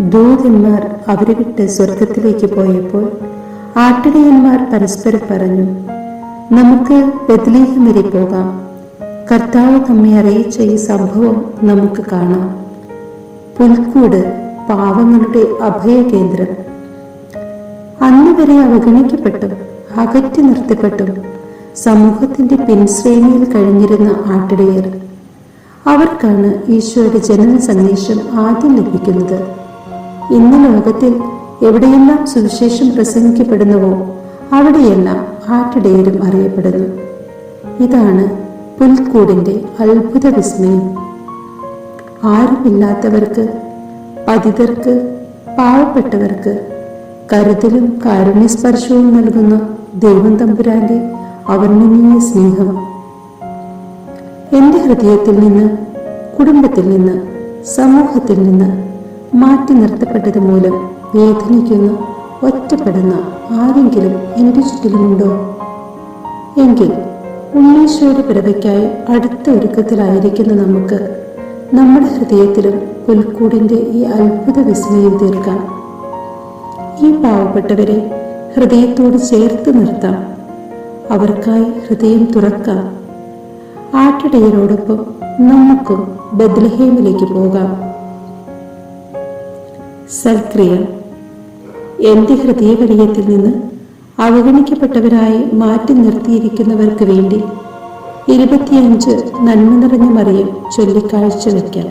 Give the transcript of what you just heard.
ദൂതന്മാർ അവരെ വിട്ട് സ്വർഗത്തിലേക്ക് പോയപ്പോൾ ആട്ടിടയന്മാർ പരസ്പരം പറഞ്ഞു, നമുക്ക് ബെത്ലഹേം വരെ പോകാം. കർത്താവ് നമ്മെ അറിയിച്ച ഈ സംഭവം നമുക്ക് കാണാം. പുൽക്കൂട് പാവങ്ങളുടെ അഭയകേന്ദ്രം. അന്നുവരെ അവഗണിക്കപ്പെട്ടും അകറ്റി നിർത്തപ്പെട്ടും സമൂഹത്തിന്റെ പിൻശ്രേണിയിൽ കഴിഞ്ഞിരുന്ന ആട്ടിടയർ, അവർക്കാണ് ഈശോയുടെ ജനന സന്ദേശം ആദ്യം ലഭിക്കുന്നത്. ഇന്ന് ലോകത്തിൽ എവിടെയെല്ലാം സുവിശേഷം പ്രസംഗിക്കപ്പെടുന്നുവോ അവിടെയെല്ലാം ആട്ടിടയരും അറിയപ്പെടുന്നു. ഇതാണ് പുൽക്കൂടിന്റെ അത്ഭുത വിസ്മയം. ആരുമില്ലാത്തവർക്ക്, പതിതർക്ക്, പാവപ്പെട്ടവർക്ക് കരുതലും കാരുണ്യസ്പർശവും നൽകുന്ന ദൈവം തമ്പുരാന്റെ അവർണ്ണനീയ സ്നേഹം. എന്റെ ഹൃദയത്തിൽ നിന്ന്, കുടുംബത്തിൽ നിന്ന്, സമൂഹത്തിൽ നിന്ന് മാറ്റി നിർത്തപ്പെട്ടത് മൂലം വേദനിക്കുന്ന, ഒറ്റപ്പെടുന്ന ആരെങ്കിലും എൻ്റെ ചുറ്റിലുമുണ്ടോ? എങ്കിൽ ഉണ്ണീശോയുടെ പിറവയ്ക്കായി അടുത്ത ഒരുക്കത്തിലായിരിക്കുന്ന നമുക്ക് നമ്മുടെ ഹൃദയത്തിലും പുൽക്കൂടിന്റെ ഈ അത്ഭുത വിസ്മയം തീർക്കാം. ഈ പാവപ്പെട്ടവരെ ഹൃദയത്തോട് ചേർത്ത് നിർത്താം. അവർക്കായി ഹൃദയം തുറക്കാം. ആട്ടിടയരോടൊപ്പം നമുക്കും ബെത്ലഹേമിലേക്ക് പോകാം. സൽക്രിയ. എന്റെ ഹൃദയവലയത്തിൽ നിന്ന് അവഗണിക്കപ്പെട്ടവരായി മാറ്റി നിർത്തിയിരിക്കുന്നവർക്ക് വേണ്ടി 25 നന്മ നിറഞ്ഞ മറിയം ചൊല്ലിക്കാഴ്ച വയ്ക്കാം.